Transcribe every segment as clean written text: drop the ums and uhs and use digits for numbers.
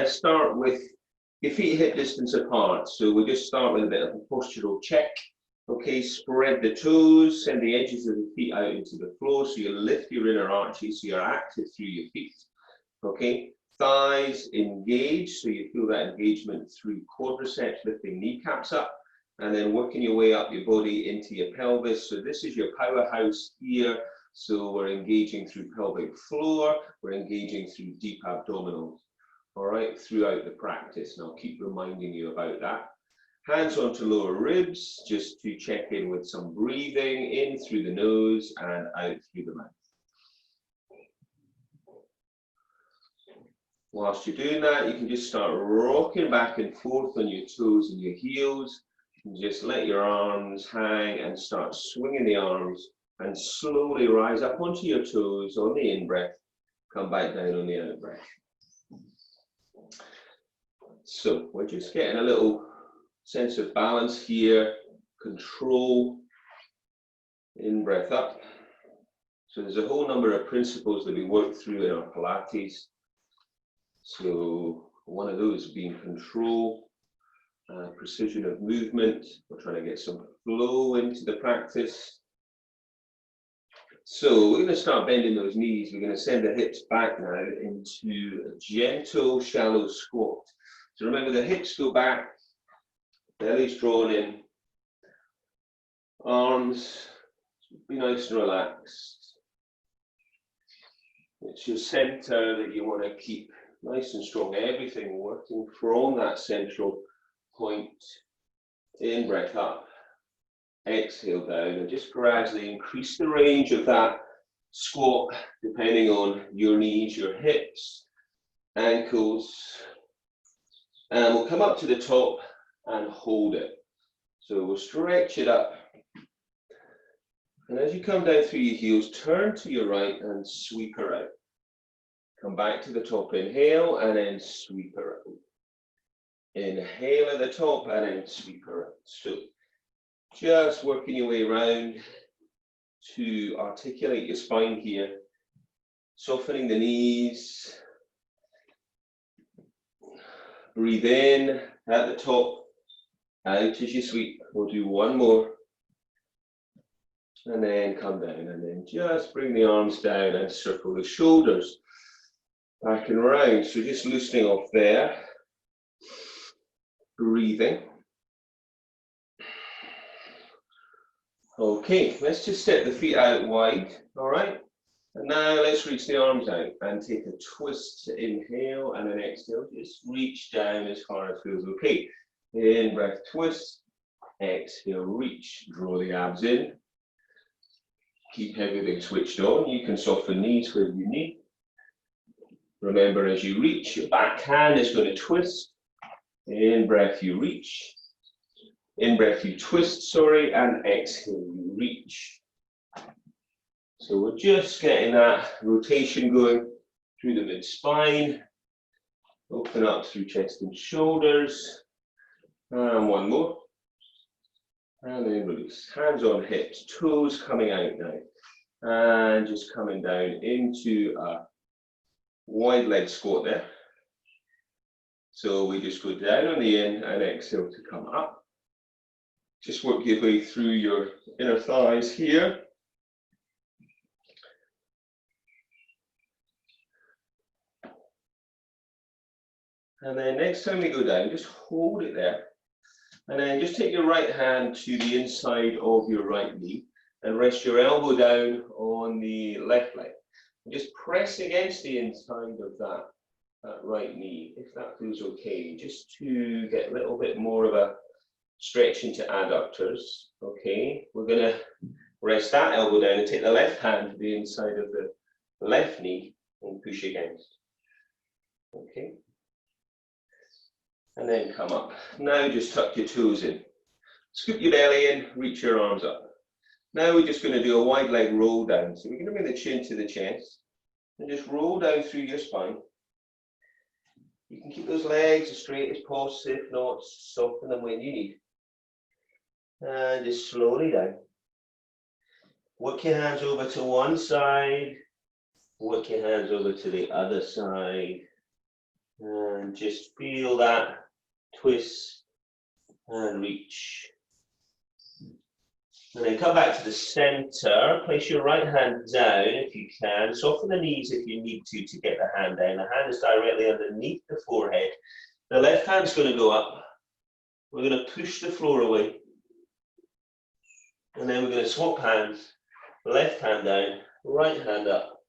start with your feet hip distance apart. So we'll just start with a bit of a postural check. Okay, spread the toes, send the edges of the feet out into the floor. So you lift your inner arches, so you're active through your feet. Okay, thighs engage, so you feel that engagement through quadriceps, lifting kneecaps up, and then working your way up your body into your pelvis. So this is your powerhouse here. So we're engaging through pelvic floor, we're engaging through deep abdominals, all right, throughout the practice. And I'll keep reminding you about that. Hands onto lower ribs, just to check in with some breathing in through the nose and out through the mouth. Whilst you're doing that, you can just start rocking back and forth on your toes and your heels. And just let your arms hang and start swinging the arms and slowly rise up onto your toes on the in-breath. Come back down on the out-breath. So we're just getting a little sense of balance here, control, in-breath up. So there's a whole number of principles that we work through in our Pilates. So one of those being control, precision of movement. We're trying to get some flow into the practice. So we're going to start bending those knees. We're going to send the hips back now into a gentle, shallow squat. So remember, the hips go back, belly's drawn in, arms, be nice and relaxed. It's your center that you want to keep nice and strong, everything working from that central point. In, breath up, exhale down, and just gradually increase the range of that squat depending on your knees, your hips, ankles. And we'll come up to the top and hold it. So we'll stretch it up. And as you come down through your heels, turn to your right and sweep her out. Come back to the top, inhale, and then sweep her out. Inhale at the top, and then sweep her out. So just working your way around to articulate your spine here. Softening the knees. Breathe in at the top, out as you sweep. We'll do one more. And then come down, and then just bring the arms down and circle the shoulders back and around. So just loosening off there. Breathing. Okay, let's just step the feet out wide, all right? And now let's reach the arms out and take a twist. Inhale and then exhale. Just reach down as far as feels okay. In, breath, twist. Exhale, reach. Draw the abs in. Keep everything switched on. You can soften knees where you need. Remember, as you reach, your back hand is going to twist. In, breath, you reach. In, breath, you twist, sorry, and exhale, you reach. So we're just getting that rotation going through the mid-spine. Open up through chest and shoulders. And one more. And then release. Hands on hips, toes coming out now. And just coming down into a wide leg squat there. So we just go down on the in and exhale to come up. Just work your way through your inner thighs here. And then next time we go down, just hold it there. And then just take your right hand to the inside of your right knee and rest your elbow down on the left leg. And just press against the inside of that right knee, if that feels okay, just to get a little bit more of a stretch into adductors. Okay, we're going to rest that elbow down and take the left hand to the inside of the left knee and push against. Okay. And then come up. Now just tuck your toes in. Scoop your belly in, reach your arms up. Now we're just going to do a wide leg roll down. So we're going to bring the chin to the chest and just roll down through your spine. You can keep those legs as straight as possible, if not, soften them when you need. And just slowly down. Work your hands over to one side. Work your hands over to the other side. And just feel that twist and reach. And then come back to the center. Place your right hand down if you can. Soften the knees if you need to get the hand down. The hand is directly underneath the forehead. The left hand's going to go up. We're going to push the floor away. And then we're going to swap hands. Left hand down, right hand up.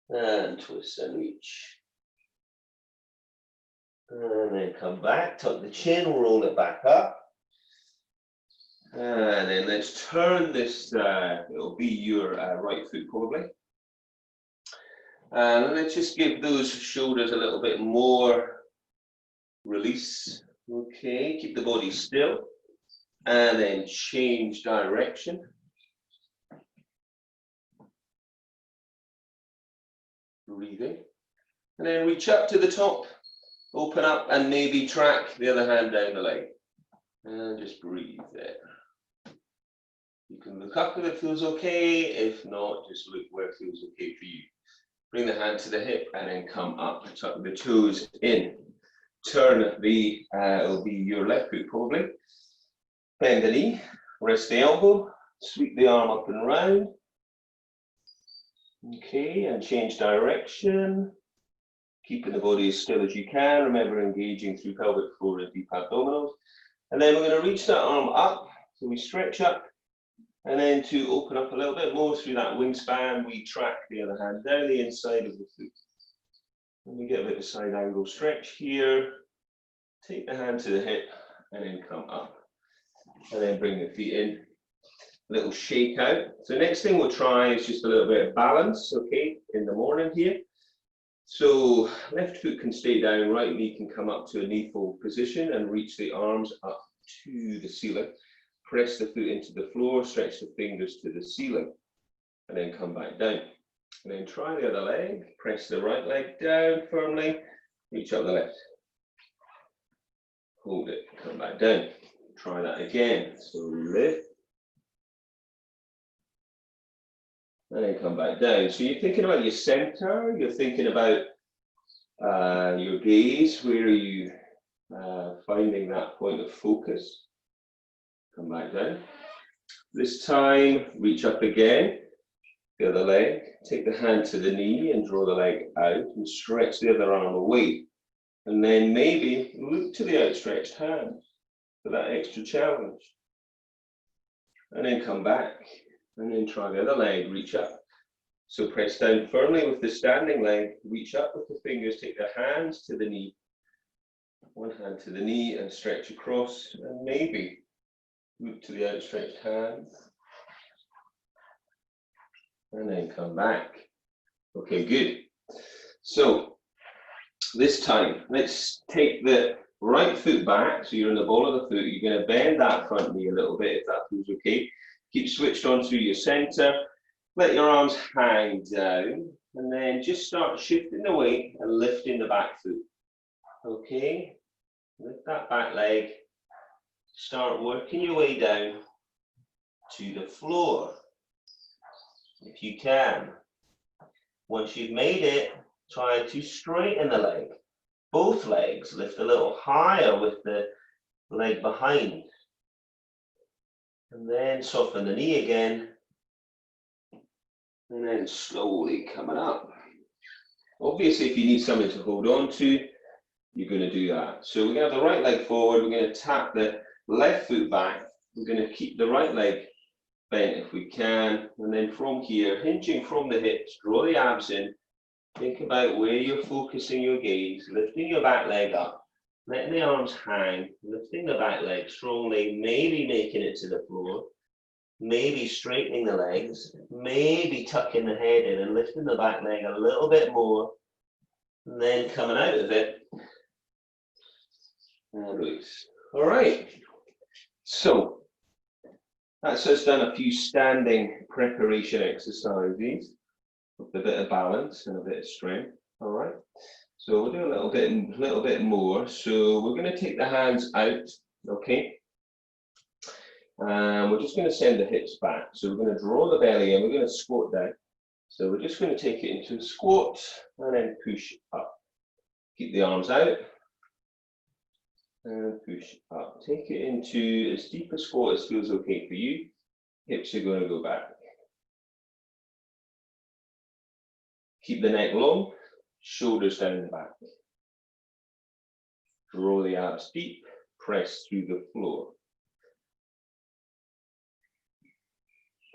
And twist and reach. And then come back, tuck the chin, roll it back up. And then let's turn this, it'll be your right foot probably. And let's just give those shoulders a little bit more release. Okay, keep the body still. And then change direction. Breathing. And then reach up to the top. Open up and maybe track the other hand down the leg. And just breathe there. You can look up if it feels okay. If not, just look where it feels okay for you. Bring the hand to the hip and then come up. Tuck the toes in. Turn the, it'll be your left foot probably. Bend the knee. Rest the elbow. Sweep the arm up and round. Okay, and change direction. Keeping the body as still as you can. Remember engaging through pelvic floor and deep abdominals. And then we're going to reach that arm up. So we stretch up. And then to open up a little bit more through that wingspan, we track the other hand down the inside of the foot. And we get a bit of side angle stretch here. Take the hand to the hip and then come up. And then bring the feet in. A little shake out. So next thing we'll try is just a little bit of balance, okay, in the morning here. So left foot can stay down, right knee can come up to a knee fold position and reach the arms up to the ceiling. Press the foot into the floor, stretch the fingers to the ceiling, and then come back down. And then try the other leg, press the right leg down firmly, reach up the left. Hold it, come back down. Try that again. So lift. And then come back down. So you're thinking about your center, you're thinking about your gaze, where are you finding that point of focus. Come back down. This time, reach up again, the other leg, take the hand to the knee and draw the leg out and stretch the other arm away. And then maybe look to the outstretched hand for that extra challenge. And then come back. And then try the other leg, reach up. So press down firmly with the standing leg, reach up with the fingers, take the hands to the knee. One hand to the knee and stretch across, and maybe look to the outstretched hand. And then come back. Okay, good. So this time, let's take the right foot back. So you're in the ball of the foot. You're going to bend that front knee a little bit if that feels okay. Keep switched on through your center. Let your arms hang down and then just start shifting the weight and lifting the back foot. Okay, lift that back leg. Start working your way down to the floor if you can. Once you've made it, try to straighten the leg. Both legs lift a little higher with the leg behind. And then soften the knee again. And then slowly coming up. Obviously, if you need something to hold on to, you're going to do that. So we're going to have the right leg forward. We're going to tap the left foot back. We're going to keep the right leg bent if we can. And then from here, hinging from the hips, draw the abs in. Think about where you're focusing your gaze, lifting your back leg up. Letting the arms hang, lifting the back leg strongly, maybe making it to the floor, maybe straightening the legs, maybe tucking the head in and lifting the back leg a little bit more, and then coming out of it. And release. All right. So that's us done a few standing preparation exercises with a bit of balance and a bit of strength. All right. So we'll do a little bit more. So we're going to take the hands out, okay? And we're just going to send the hips back. So we're going to draw the belly in. We're going to squat down. So we're just going to take it into a squat and then push up. Keep the arms out. And push up. Take it into as deep a squat as feels okay for you. Hips are going to go back. Keep the neck long, shoulders down the back. Draw the abs deep, press through the floor.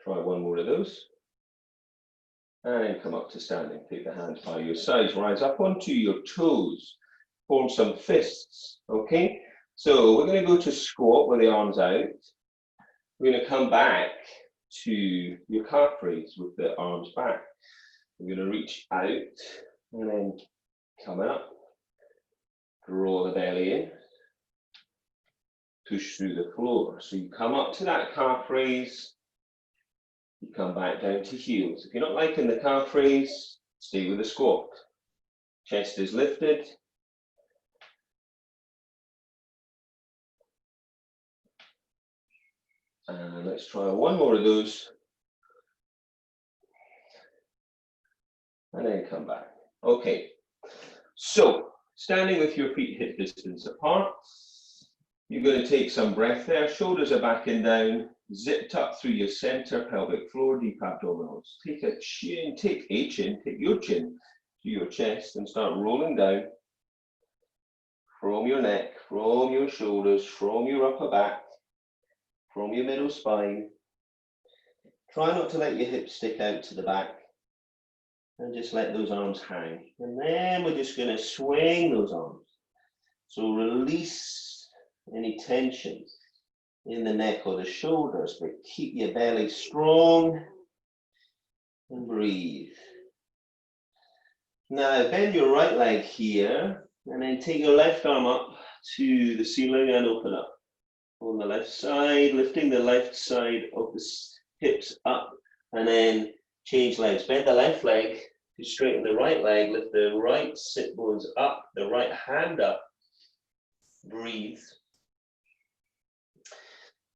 Try one more of those. And then come up to standing. Take the hands by your sides, rise up onto your toes. Form some fists, okay? So we're going to go to squat with the arms out. We're going to come back to your calf raise with the arms back. We're going to reach out and then come up. Draw the belly in. Push through the floor. So you come up to that calf raise. You come back down to heels. If you're not liking the calf raise, stay with the squat. Chest is lifted. And let's try one more of those. And then come back. Okay. So, standing with your feet hip distance apart. You're going to take some breath there. Shoulders are back and down. Zipped up through your center pelvic floor, deep abdominals. Take a chin, take your chin to your chest and start rolling down from your neck, from your shoulders, from your upper back, from your middle spine. Try not to let your hips stick out to the back and just let those arms hang. And then we're just going to swing those arms. So release any tension in the neck or the shoulders, but keep your belly strong and breathe. Now bend your right leg here and then take your left arm up to the ceiling and open up. On the left side, lifting the left side of the hips up and then change legs. Bend the left leg to straighten the right leg, lift the right sit bones up, the right hand up. Breathe.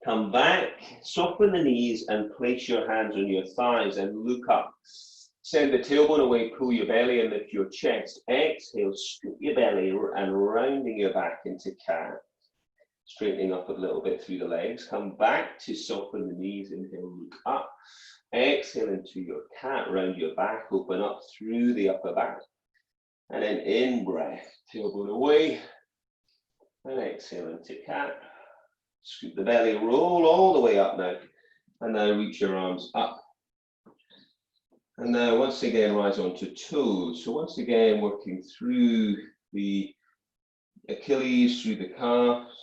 Come back, soften the knees and place your hands on your thighs and look up. Send the tailbone away, pull your belly and lift your chest. Exhale, scoop your belly and rounding your back into cat. Straightening up a little bit through the legs. Come back to soften the knees, inhale, look up. Exhale into your cat, round your back, open up through the upper back. And then in breath, tailbone away. And exhale into cat. Scoop the belly, roll all the way up now. And now reach your arms up. And now once again, rise onto toes. So once again, working through the Achilles, through the calves.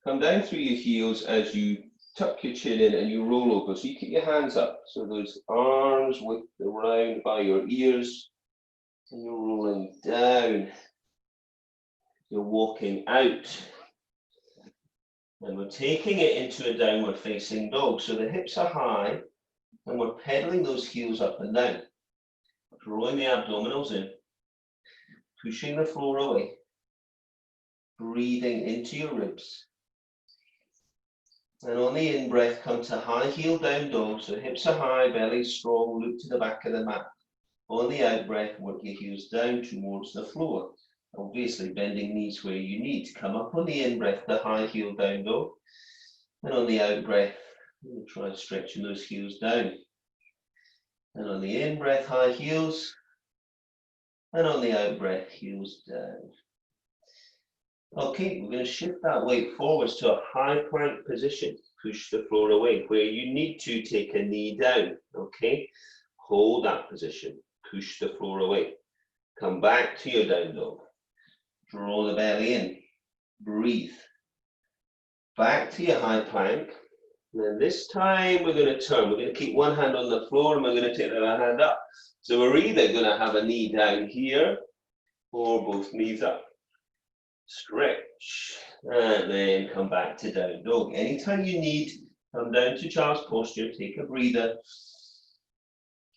Come down through your heels as you tuck your chin in and you roll over. So you keep your hands up. So those arms whipped around by your ears. And you're rolling down. You're walking out. And we're taking it into a downward facing dog. So the hips are high and we're pedaling those heels up and down. Drawing the abdominals in. Pushing the floor away. Breathing into your ribs. And on the in-breath, come to high heel down dog. So hips are high, belly strong, look to the back of the mat. On the out-breath, work your heels down towards the floor. Obviously, bending knees where you need. Come up on the in-breath, the high heel down dog. And on the out-breath, try stretching those heels down. And on the in-breath, high heels. And on the out-breath, heels down. Okay, we're going to shift that weight forwards to a high plank position. Push the floor away. Where you need to, take a knee down. Okay, hold that position. Push the floor away. Come back to your down dog. Draw the belly in. Breathe. Back to your high plank. And then this time we're going to turn. We're going to keep one hand on the floor and we're going to take the other hand up. So we're either going to have a knee down here or both knees up. Stretch. And then come back to down dog. Anytime you need, come down to child's posture. Take a breather.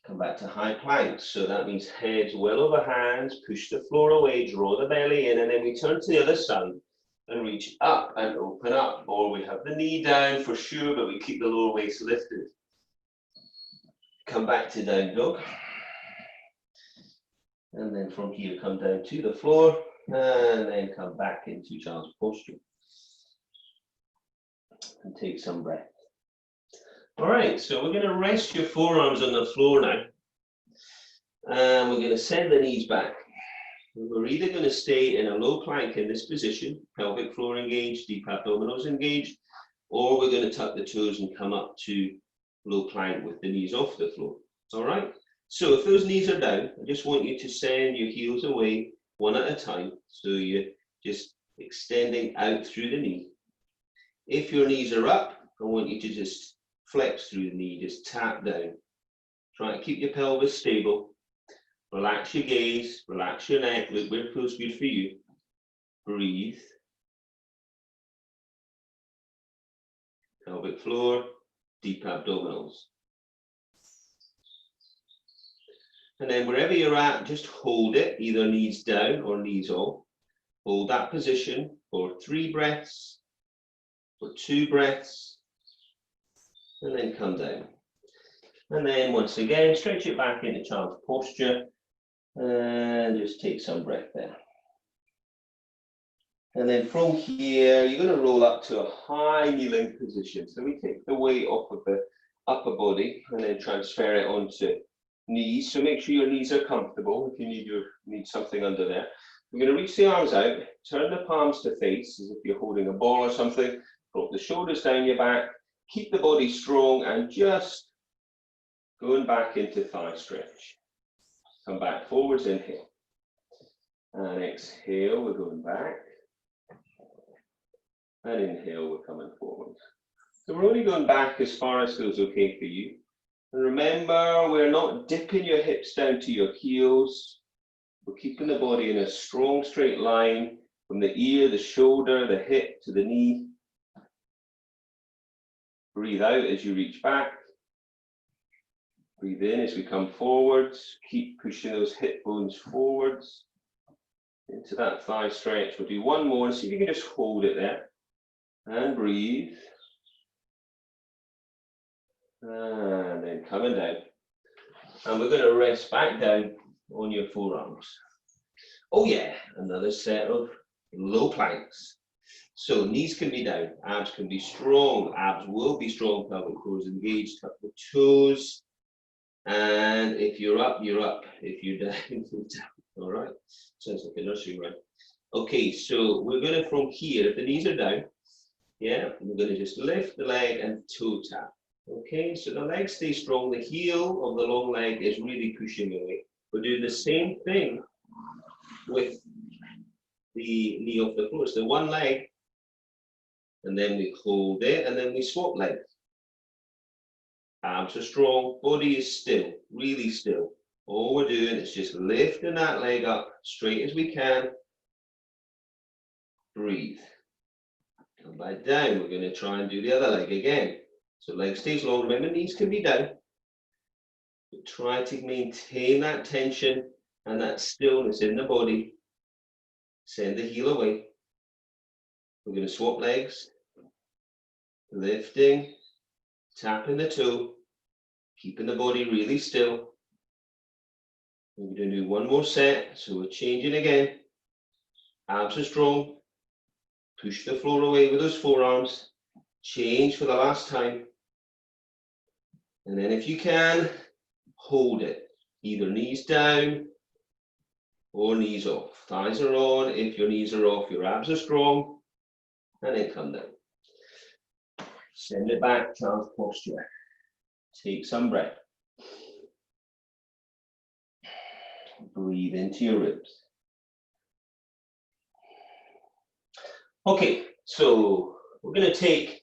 Come back to high plank. So that means heads well over hands, push the floor away, draw the belly in, and then we turn to the other side and reach up and open up. Or we have the knee down for sure, but we keep the lower waist lifted. Come back to down dog. And then from here, come down to the floor, and then come back into child's posture. And take some breath. All right, so we're going to rest your forearms on the floor now. And we're going to send the knees back. We're either going to stay in a low plank in this position, pelvic floor engaged, deep abdominals engaged, or we're going to tuck the toes and come up to low plank with the knees off the floor. All right? So if those knees are down, I just want you to send your heels away one at a time. So you're just extending out through the knee. If your knees are up, I want you to just flex through the knee, just tap down. Try to keep your pelvis stable. Relax your gaze, relax your neck, look where it feels good for you. Breathe. Pelvic floor, deep abdominals. And then wherever you're at, just hold it, either knees down or knees off. Hold that position for 3 breaths, for 2 breaths, and then come down. And then once again, stretch it back into child's posture, and just take some breath there. And then from here, you're going to roll up to a high kneeling position. So we take the weight off of the upper body and then transfer it onto knees. So make sure your knees are comfortable. If you need something under there. We're going to reach the arms out, turn the palms to face as if you're holding a ball or something. Drop the shoulders down your back. Keep the body strong and just going back into thigh stretch. Come back forwards, inhale. And exhale, we're going back. And inhale, we're coming forward. So we're only going back as far as feels okay for you. And remember, we're not dipping your hips down to your heels. We're keeping the body in a strong straight line from the ear, the shoulder, the hip to the knee. Breathe out as you reach back. Breathe in as we come forwards. Keep pushing those hip bones forwards into that thigh stretch. We'll do one more. See if you can just hold it there. And breathe. And then coming down. And we're going to rest back down on your forearms. Oh yeah, another set of low planks. So knees can be down, abs can be strong, abs will be strong, pelvic floor is engaged, tuck the toes. And if you're up, you're up. If you're down, you're down. All right, sounds like a nursery rhyme. Okay, so we're going to, from here, if the knees are down, yeah, we're going to just lift the leg and toe tap. Okay, so the leg stays strong, the heel of the long leg is really pushing away. We're doing the same thing with the knee off the floor. So one leg, and then we hold it, and then we swap legs. Abs are strong, body is still, really still. All we're doing is just lifting that leg up straight as we can. Breathe. Come back down. We're going to try and do the other leg again. So leg stays long. Remember, knees can be down. But try to maintain that tension and that stillness in the body. Send the heel away. We're going to swap legs. Lifting, tapping the toe, keeping the body really still. We're going to do one more set. So we're changing again. Abs are strong. Push the floor away with those forearms. Change for the last time. And then if you can, hold it. Either knees down or knees off. Thighs are on. If your knees are off, your abs are strong. And then come down. Send it back, child's posture. Take some breath. Breathe into your ribs. Okay, so we're going to take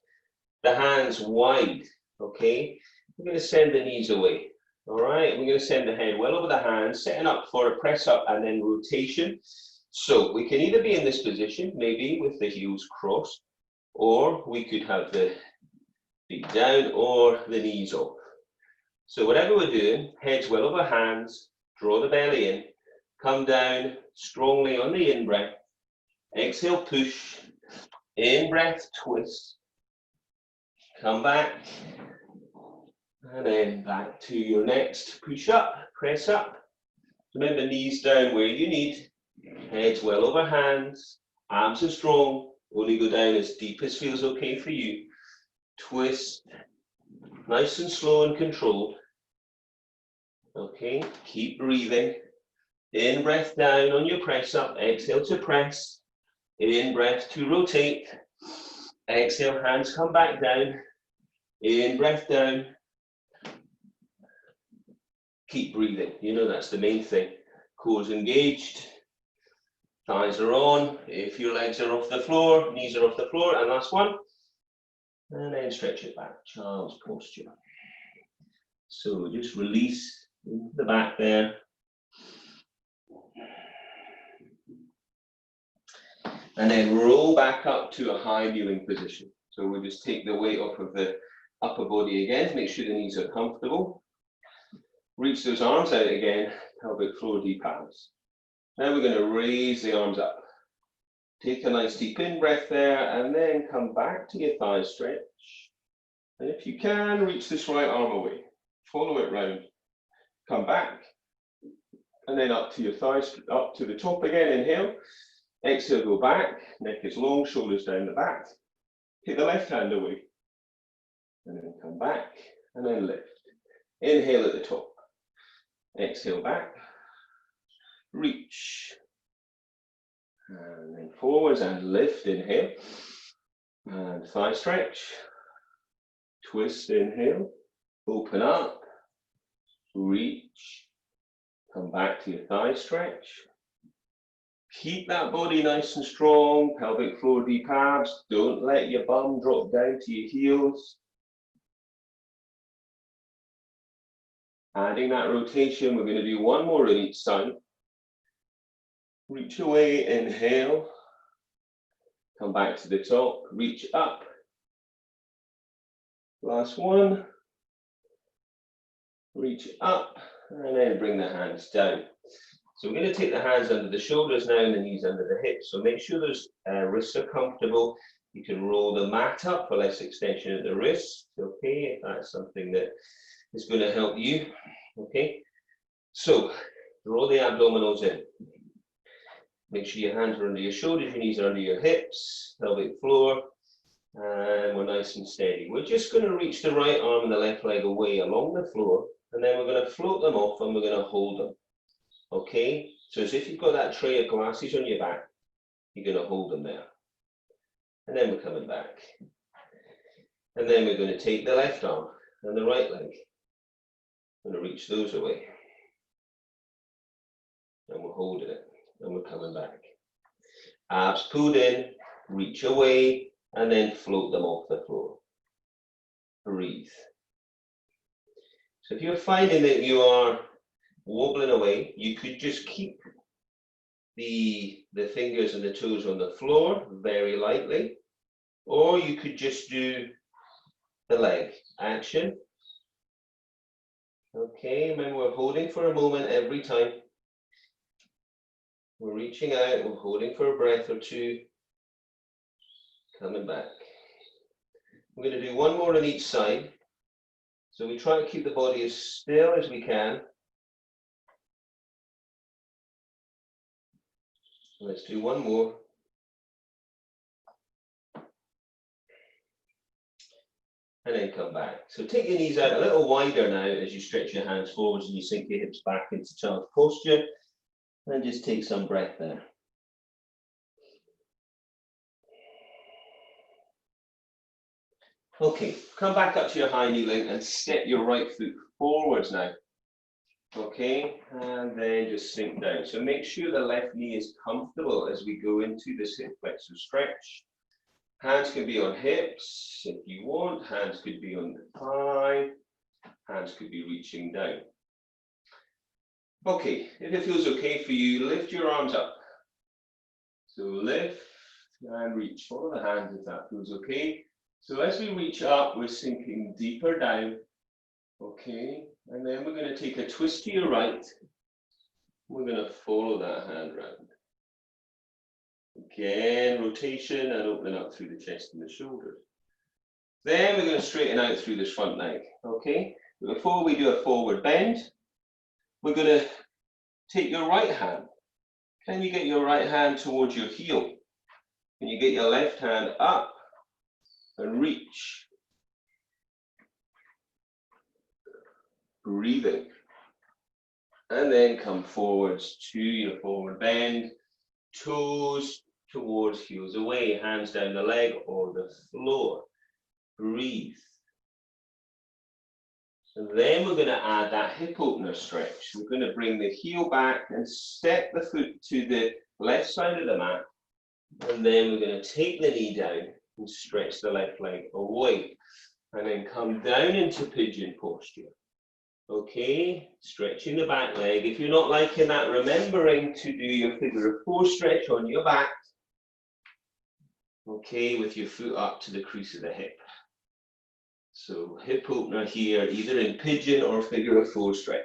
the hands wide, okay? We're going to send the knees away, all right? We're going to send the head well over the hands, setting up for a press up and then rotation. So we can either be in this position, maybe with the heels crossed, or we could have the feet down or the knees off. So whatever we're doing, heads well over hands, draw the belly in, come down strongly on the in-breath, exhale, push, in-breath, twist, come back, and then back to your next push up, press up. Remember, knees down where you need, head's well over hands, arms are strong, only go down as deep as feels okay for you. Twist, nice and slow and controlled. Okay, keep breathing. In breath down on your press up, exhale to press. In breath to rotate. Exhale, hands come back down. In breath down. Keep breathing. You know that's the main thing. Core's engaged. Thighs are on. If your legs are off the floor, knees are off the floor, and last one. And then stretch it back. Child's posture. So just release into the back there. And then roll back up to a high kneeling position. So we'll just take the weight off of the upper body again, make sure the knees are comfortable. Reach those arms out again, pelvic floor deep abs. Now we're going to raise the arms up. Take a nice deep in breath there, and then come back to your thigh stretch. And if you can, reach this right arm away. Follow it round. Come back. And then up to your thighs, up to the top again, inhale. Exhale, go back, neck is long, shoulders down the back. Take the left hand away. And then come back, and then lift. Inhale at the top. Exhale back. Reach. And then forwards and lift, inhale. And thigh stretch. Twist, inhale. Open up. Reach. Come back to your thigh stretch. Keep that body nice and strong, pelvic floor deep abs. Don't let your bum drop down to your heels. Adding that rotation, we're going to do one more on each side. Reach away, inhale. Come back to the top, reach up. Last one. Reach up, and then bring the hands down. So we're going to take the hands under the shoulders now and the knees under the hips. So make sure those wrists are comfortable. You can roll the mat up for less extension at the wrists. Okay, if that's something that is going to help you. Okay, so roll the abdominals in. Make sure your hands are under your shoulders, your knees are under your hips, pelvic floor, and we're nice and steady. We're just going to reach the right arm and the left leg away along the floor, and then we're going to float them off and we're going to hold them. Okay, so as if you've got that tray of glasses on your back, you're going to hold them there. And then we're coming back. And then we're going to take the left arm and the right leg. We're going to reach those away. And we're holding it. And we're coming back. Abs pulled in, reach away, and then float them off the floor. Breathe. So if you're finding that you are wobbling away, you could just keep the fingers and the toes on the floor very lightly, or you could just do the leg action. Okay, remember we're holding for a moment every time. We're reaching out, we're holding for a breath or two, coming back. We're going to do one more on each side. So we try to keep the body as still as we can. Let's do one more. And then come back. So take your knees out a little wider now as you stretch your hands forwards and you sink your hips back into child's posture. And just take some breath there. Okay, come back up to your high kneeling and step your right foot forwards now. Okay, and then just sink down. So make sure the left knee is comfortable as we go into this hip flexor stretch. Hands can be on hips if you want. Hands could be on the thigh. Hands could be reaching down. Okay, if it feels okay for you, lift your arms up. So lift and reach. Follow the hands if that feels okay. So as we reach up, we're sinking deeper down. Okay, and then we're going to take a twist to your right. We're going to follow that hand round. Again, rotation and opening up through the chest and the shoulders. Then we're going to straighten out through this front leg. Okay, but before we do a forward bend, we're going to take your right hand. Can you get your right hand towards your heel? Can you get your left hand up and reach? Breathing. And then come forwards to your forward bend, toes towards, heels away, hands down the leg or the floor. Breathe. So then we're going to add that hip opener stretch. We're going to bring the heel back and step the foot to the left side of the mat. And then we're going to take the knee down and stretch the left leg away. And then come down into pigeon posture. Okay, stretching the back leg. If you're not liking that, remembering to do your figure of four stretch on your back. Okay, with your foot up to the crease of the hip. So hip opener here, either in pigeon or figure of four stretch.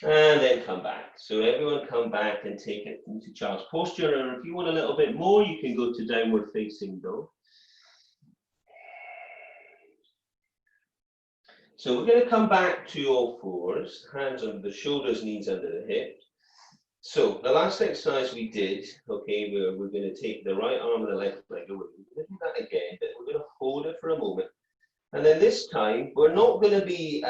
And then come back. So everyone come back and take it into child's posture. And if you want a little bit more, you can go to downward facing dog. So we're going to come back to all fours, hands under the shoulders, knees under the hips. So the last exercise we did, okay, we're going to take the right arm and the left leg away. We're going to do that again, but we're going to hold it for a moment. And then this time, we're not going to be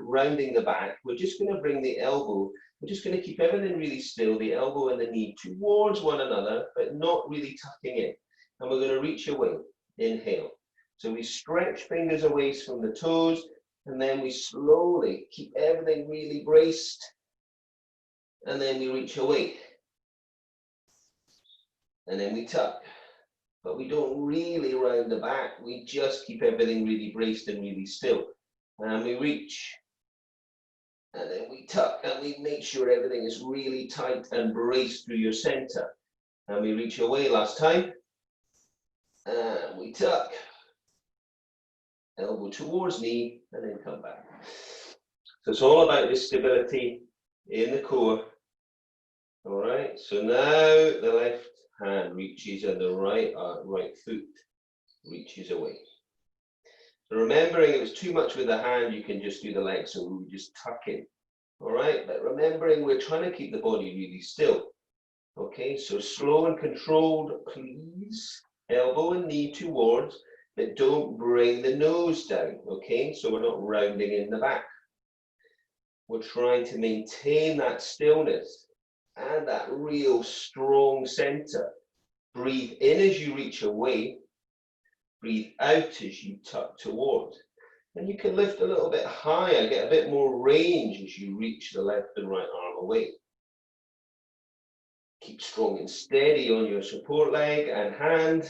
rounding the back. We're just going to bring the elbow. We're just going to keep everything really still, the elbow and the knee towards one another, but not really tucking in. And we're going to reach away. Inhale. So we stretch fingers away from the toes, and then we slowly keep everything really braced. And then we reach away. And then we tuck. But we don't really round the back. We just keep everything really braced and really still. And we reach. And then we tuck. And we make sure everything is really tight and braced through your center. And we reach away last time. And we tuck. Elbow towards knee. And then come back. So it's all about this stability in the core. All right. So now the left hand reaches and the right foot reaches away. So remembering it was too much with the hand, you can just do the leg, so we would just tuck in. All right, but remembering we're trying to keep the body really still. Okay, so slow and controlled, please. Elbow and knee towards, but don't bring the nose down. Okay, so we're not rounding in the back. We're trying to maintain that stillness and that real strong center. Breathe in as you reach away. Breathe out as you tuck towards. And you can lift a little bit higher, get a bit more range as you reach the left and right arm away. Keep strong and steady on your support leg and hand.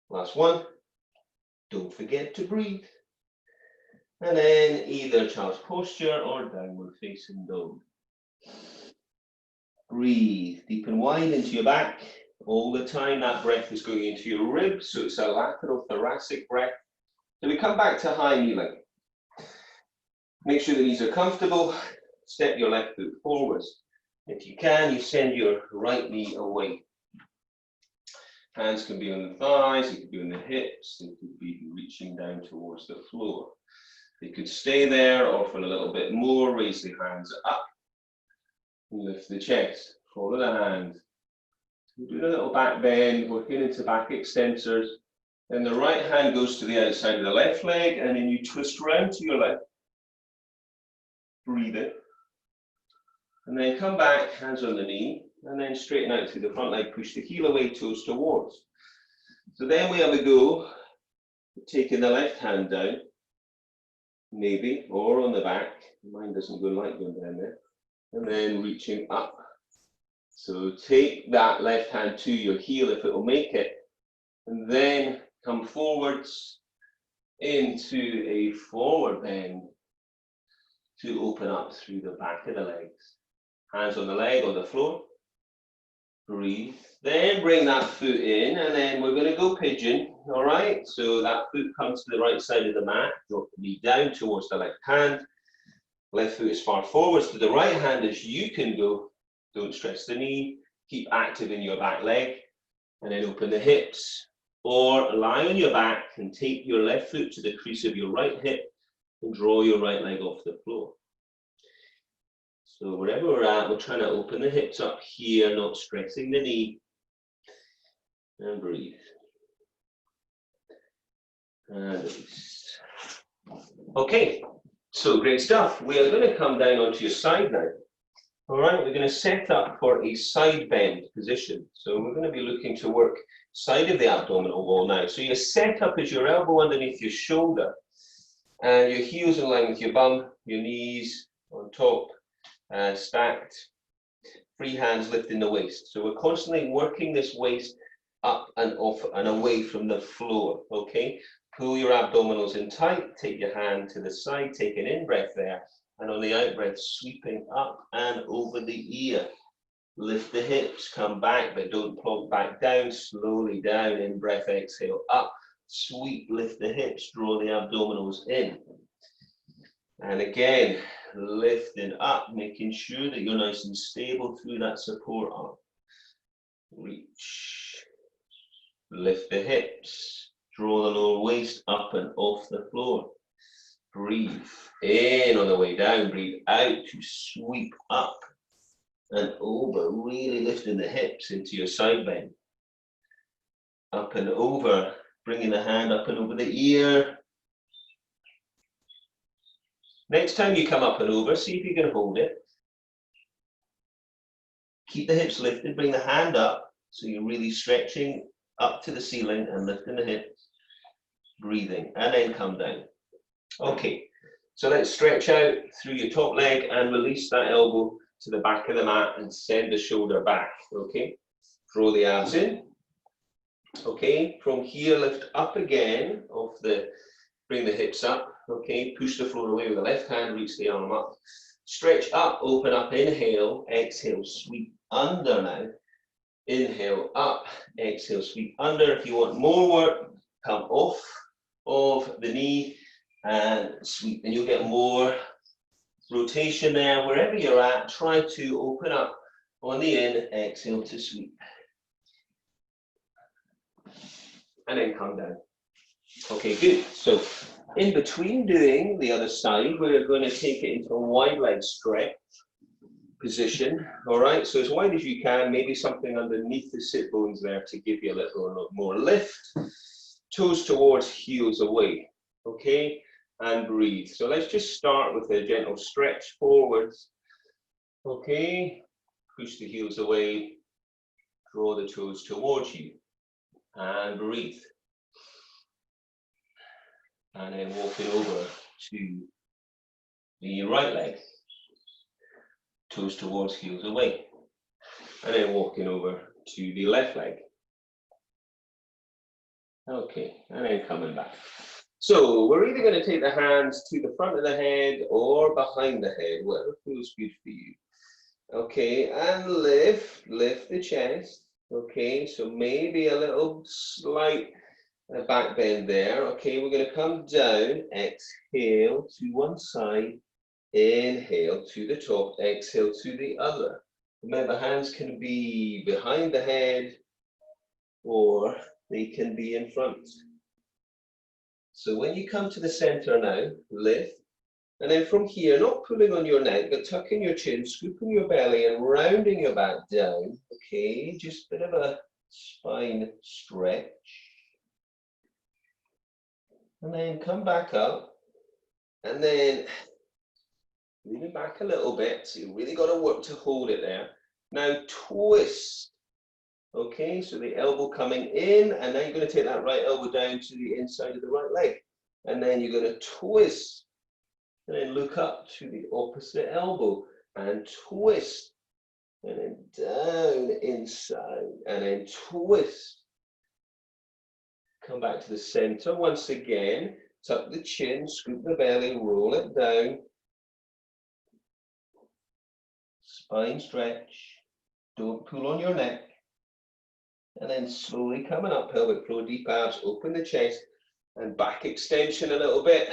Last one. Don't forget to breathe. And then either child's posture or downward facing dog. Breathe deep and wide into your back. All the time that breath is going into your ribs, so it's a lateral thoracic breath. So we come back to high kneeling. Make sure the knees are comfortable. Step your left foot forwards. If you can, you send your right knee away. Hands can be on the thighs, it could be on the hips, it could be reaching down towards the floor. They could stay there, or for a little bit more, raise the hands up. Lift the chest, follow the hand. Do a little back bend, working into back extensors. Then the right hand goes to the outside of the left leg, and then you twist round to your left. Breathe in. And then come back, hands on the knee, and then straighten out through the front leg, push the heel away, toes towards. So then we have a go, taking the left hand down, maybe, or on the back. Mine doesn't go like going down there. And then reaching up. So take that left hand to your heel if it will make it, and then come forwards into a forward bend to open up through the back of the legs. Hands on the leg or the floor. Breathe. Then bring that foot in, and then we're going to go pigeon. All right. So that foot comes to the right side of the mat. Drop the knee down towards the left hand. Left foot as far forwards to the right hand as you can go. Don't stretch the knee. Keep active in your back leg. And then open the hips. Or lie on your back and take your left foot to the crease of your right hip. and draw your right leg off the floor. So wherever we're at, we're trying to open the hips up here, not stressing the knee. And breathe. And release. Okay, so great stuff. We are going to come down onto your side now. All right, we're going to set up for a side bend position. So we're going to be looking to work side of the abdominal wall now. So your setup is your elbow underneath your shoulder and your heels in line with your bum, your knees on top, stacked, free hands lifting the waist. So we're constantly working this waist up and off and away from the floor, okay? Pull your abdominals in tight, take your hand to the side, take an in-breath there, and on the out-breath, sweeping up and over the ear. Lift the hips, come back, but don't plonk back down, slowly down, in-breath, exhale, up, sweep, lift the hips, draw the abdominals in. And again, lifting up, making sure that you're nice and stable through that support arm. Reach. Lift the hips, draw the lower waist up and off the floor. Breathe in on the way down, breathe out to sweep up and over, really lifting the hips into your side bend. Up and over, bringing the hand up and over the ear. Next time you come up and over, see if you can hold it. Keep the hips lifted, bring the hand up, so you're really stretching up to the ceiling and lifting the hips, breathing, and then come down. Okay, so let's stretch out through your top leg and release that elbow to the back of the mat and send the shoulder back, okay? Draw the abs in. Okay, from here, lift up again, bring the hips up, okay? Push the floor away with the left hand, reach the arm up. Stretch up, open up, inhale, exhale, sweep under now. Inhale, up, exhale, sweep under. If you want more work, come off of the knee and sweep, and you'll get more rotation there. Wherever you're at, try to open up on the in, exhale to sweep. And then come down. Okay, good. So in between doing the other side, we're going to take it into a wide leg stretch position. All right, so as wide as you can, maybe something underneath the sit bones there to give you a little more lift. Toes towards, heels away. Okay, and breathe. So let's just start with a gentle stretch forwards. Okay, push the heels away, draw the toes towards you, and breathe. And then walking over to the right leg. Toes towards, heels away. And then walking over to the left leg. Okay, and then coming back. So we're either going to take the hands to the front of the head or behind the head, whatever feels good for you. Okay, and lift the chest. Okay, so maybe a little slight back bend there. Okay, we're going to come down, exhale to one side. Inhale to the top, exhale to the other. Remember, hands can be behind the head or they can be in front. So when you come to the center now, lift. And then from here, not pulling on your neck, but tucking your chin, scooping your belly and rounding your back down. Okay, just a bit of a spine stretch. And then come back up. And then leaning back a little bit, so you really got to work to hold it there. Now twist. Okay, so the elbow coming in, and now you're going to take that right elbow down to the inside of the right leg. And then you're going to twist, and then look up to the opposite elbow, and twist, and then down inside, and then twist. Come back to the center once again, tuck the chin, scoop the belly, roll it down. Spine stretch, don't pull on your neck. And then slowly coming up, pelvic floor, deep abs, open the chest, and back extension a little bit.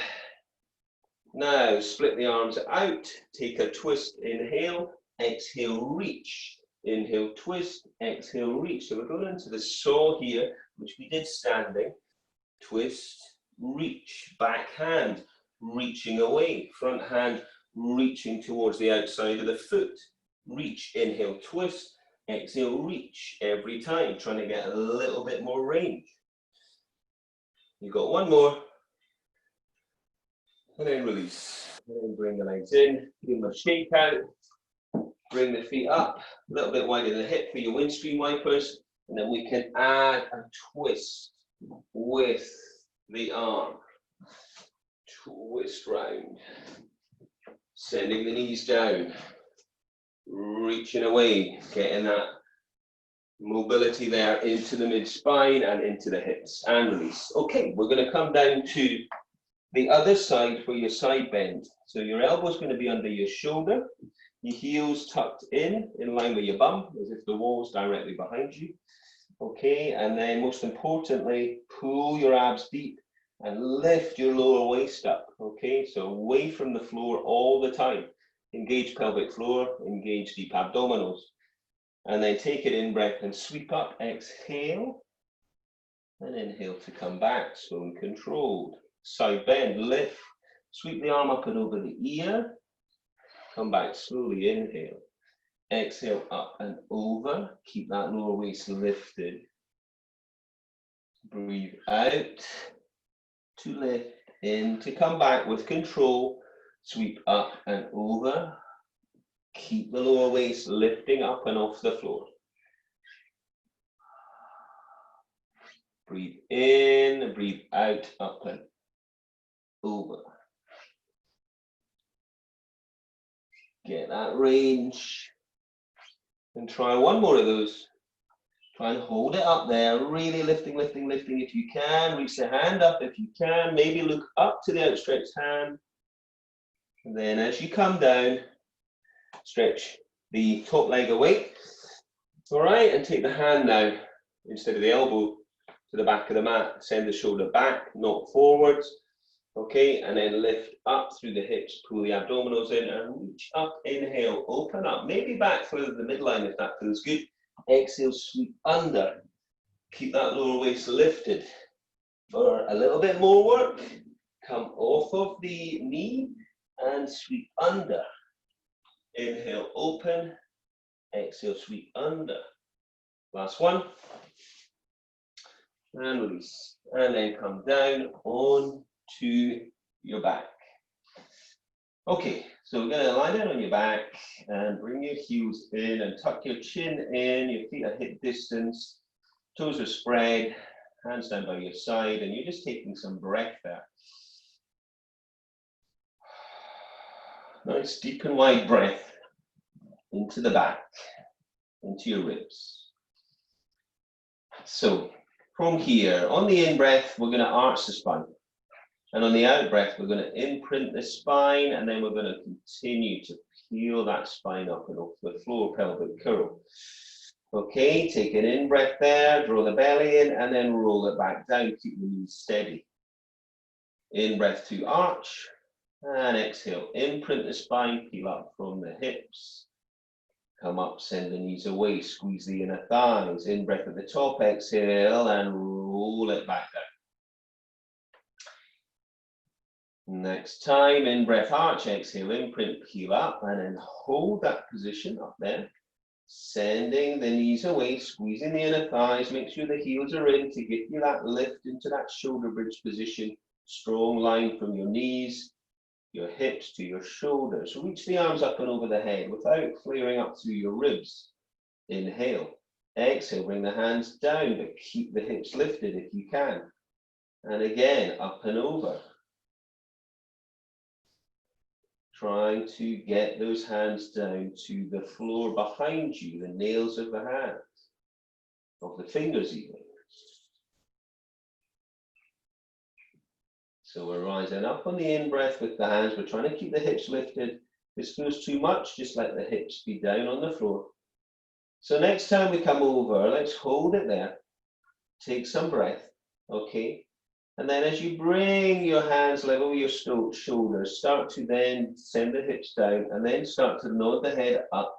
Now split the arms out, take a twist, inhale, exhale, reach. Inhale, twist, exhale, reach. So we're going into the saw here, which we did standing. Twist, reach, back hand. reaching away. Front hand reaching towards the outside of the foot. Reach, inhale, twist. Exhale, reach every time, trying to get a little bit more range. You've got one more. And then release. And then bring the legs in, give them a shake out. Bring the feet up, a little bit wider than the hip for your windscreen wipers. And then we can add a twist with the arm. Twist round. Sending the knees down. Reaching away, getting that mobility there into the mid-spine and into the hips. And release. Okay, we're going to come down to the other side for your side bend. So your elbow's going to be under your shoulder. Your heels tucked in line with your bum, as if the wall's directly behind you. Okay, and then most importantly, pull your abs deep and lift your lower waist up. Okay, so away from the floor all the time. Engage pelvic floor, engage deep abdominals. And then take it in breath and sweep up, exhale. And inhale to come back, slow and controlled. Side bend, lift, sweep the arm up and over the ear. Come back slowly, inhale. Exhale up and over. Keep that lower waist lifted. Breathe out to lift, in to come back with control. Sweep up and over. Keep the lower waist lifting up and off the floor. Breathe in, breathe out, up and over. Get that range. And try one more of those. Try and hold it up there, really lifting, lifting, lifting if you can. Reach the hand up if you can. Maybe look up to the outstretched hand. And then as you come down, stretch the top leg away. All right, and take the hand now, instead of the elbow, to the back of the mat. Send the shoulder back, not forwards. Okay, and then lift up through the hips, pull the abdominals in and reach up, inhale, open up. Maybe back further the midline if that feels good. Exhale, sweep under. Keep that lower waist lifted. For a little bit more work, come off of the knee and sweep under. Inhale, open. Exhale, sweep under. Last one. And release. And then come down on to your back. Okay, so we're going to lie down on your back and bring your heels in and tuck your chin in, your feet are hip distance, toes are spread, hands down by your side, and you're just taking some breath there. Nice deep and wide breath into the back, into your ribs. So from here, on the in breath, we're going to arch the spine. And on the out breath, we're going to imprint the spine, and then we're going to continue to peel that spine up and off the floor, pelvic curl. Okay, take an in breath there, draw the belly in, and then roll it back down. Keep the knees steady. In breath to arch, and exhale. Imprint the spine, peel up from the hips. Come up, send the knees away, squeeze the inner thighs. In breath at the top, exhale, and roll it back down. Next time, in breath, arch, exhale, imprint, peel up, and then hold that position up there. Sending the knees away, squeezing the inner thighs, make sure the heels are in to get you that lift into that shoulder bridge position. Strong line from your knees, your hips to your shoulders. Reach the arms up and over the head without flaring up through your ribs. Inhale. Exhale, bring the hands down, but keep the hips lifted if you can. And again, up and over. Trying to get those hands down to the floor behind you, the nails of the hands, of the fingers even. So we're rising up on the in-breath with the hands. We're trying to keep the hips lifted. If this feels too much, just let the hips be down on the floor. So next time we come over, let's hold it there. Take some breath, okay? And then as you bring your hands level with your shoulders, start to then send the hips down and then start to nod the head up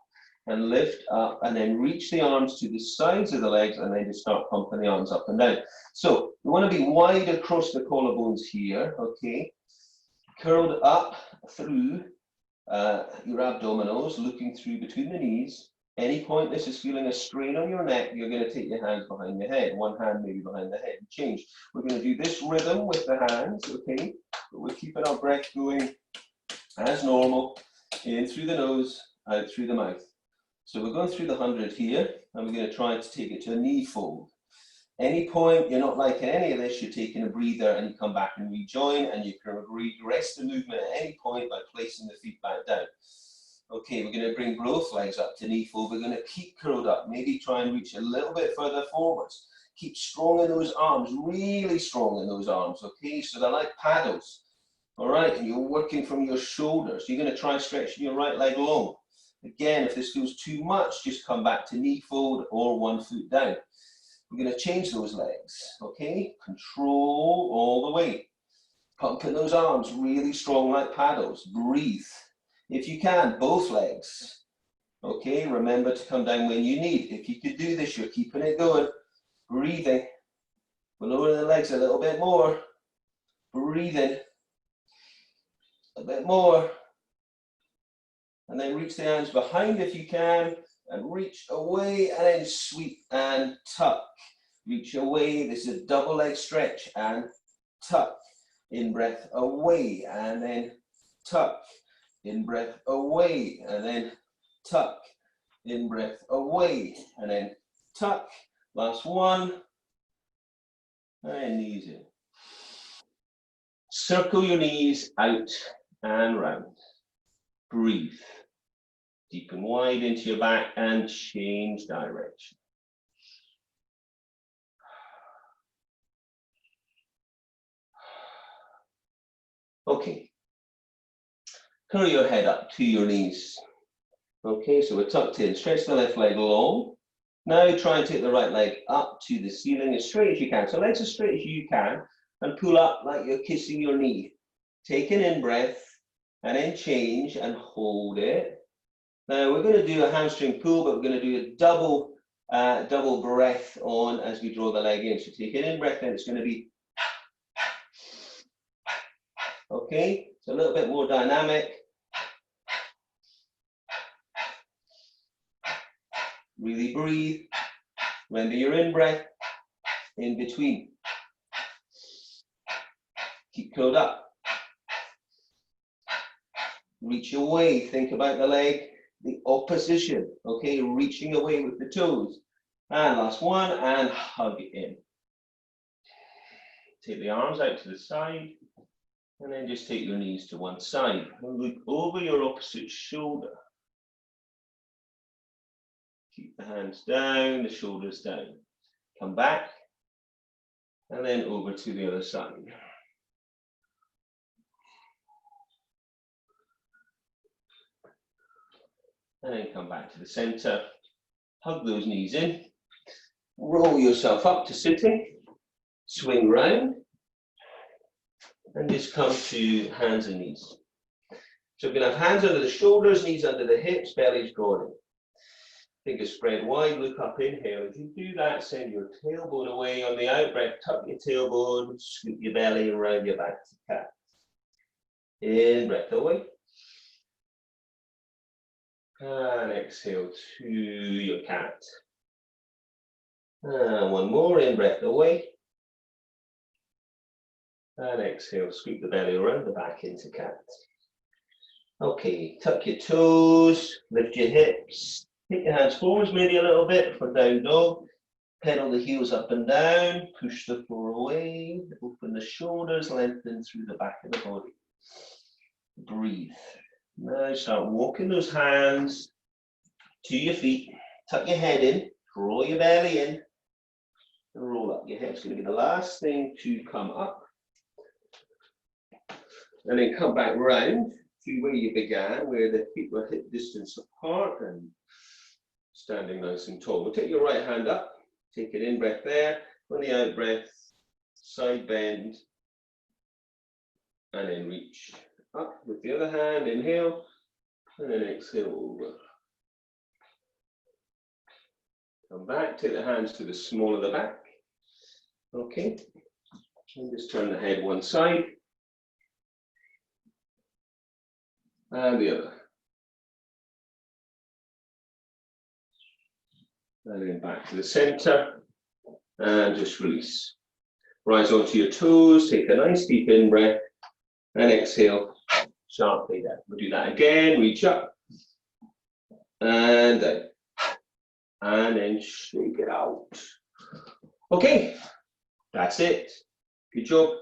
and lift up and then reach the arms to the sides of the legs and then just start pumping the arms up and down. So we want to be wide across the collarbones here, okay? Curled up through your abdominals, looking through between the knees. Any point this is feeling a strain on your neck, you're going to take your hands behind the head. One hand maybe behind the head. Change. We're going to do this rhythm with the hands, okay? But we're keeping our breath going as normal. In through the nose, out through the mouth. So we're going through the 100 here, and we're going to try to take it to a knee fold. Any point you're not liking any of this, you're taking a breather and you come back and rejoin, and you can regress the movement at any point by placing the feet back down. Okay, we're going to bring both legs up to knee fold. We're going to keep curled up, maybe try and reach a little bit further forwards. Keep strong in those arms, really strong in those arms, okay? So they're like paddles, all right? And you're working from your shoulders. You're going to try stretching your right leg long. Again, if this feels too much, just come back to knee fold or one foot down. We're going to change those legs, okay? Control all the way. Pumping those arms really strong like paddles. Breathe. If you can, both legs. Okay, remember to come down when you need. If you could do this, you're keeping it going. Breathing. We're lowering the legs a little bit more. Breathing. A bit more. And then reach the hands behind if you can. And reach away and then sweep and tuck. Reach away. This is a double leg stretch and tuck. In breath away and then tuck. In breath away and then tuck. In breath away and then tuck. Last one. And knees in. Circle your knees out and round. Breathe. Deep and wide into your back and change direction. Okay. Curl your head up to your knees. Okay, so we're tucked in. Stretch the left leg long. Now try and take the right leg up to the ceiling as straight as you can. So legs as straight as you can and pull up like you're kissing your knee. Take an in-breath and then change and hold it. Now we're going to do a hamstring pull, but we're going to do a double breath on as we draw the leg in. So take an in-breath and it's going to be okay, so a little bit more dynamic. Really breathe. Remember your in-breath in between. Keep curled up. Reach away. Think about the leg, the opposition. Okay, reaching away with the toes. And last one, and hug it in. Take the arms out to the side, and then just take your knees to one side. And look over your opposite shoulder. Keep the hands down, the shoulders down. Come back, and then over to the other side. And then come back to the center. Hug those knees in. Roll yourself up to sitting. Swing round. And just come to hands and knees. So we're going to have hands under the shoulders, knees under the hips, belly's drawn in. Fingers spread wide, look up, inhale. As you do that, send your tailbone away. On the out breath, tuck your tailbone, scoop your belly around your back to cat. In breath away. And exhale to your cat. And one more, in breath away. And exhale, scoop the belly around the back into cat. Okay, tuck your toes, lift your hips. Take your hands forwards maybe a little bit for down dog. Pedal the heels up and down, push the floor away, open the shoulders, lengthen through the back of the body. Breathe. Now start walking those hands to your feet. Tuck your head in, draw your belly in, and roll up. Your head's going to be the last thing to come up. And then come back round to where you began, where the feet were hip distance apart and standing nice and tall. We'll take your right hand up, take an in-breath there, on the out-breath, side bend, and then reach up with the other hand, inhale, and then exhale over. Come back, take the hands to the small of the back. Okay, and just turn the head one side. And the other. And then back to the center. And just release. Rise onto your toes, take a nice deep in breath, and exhale sharply down. We'll do that again, reach up, and down. And then shake it out. Okay, that's it. Good job.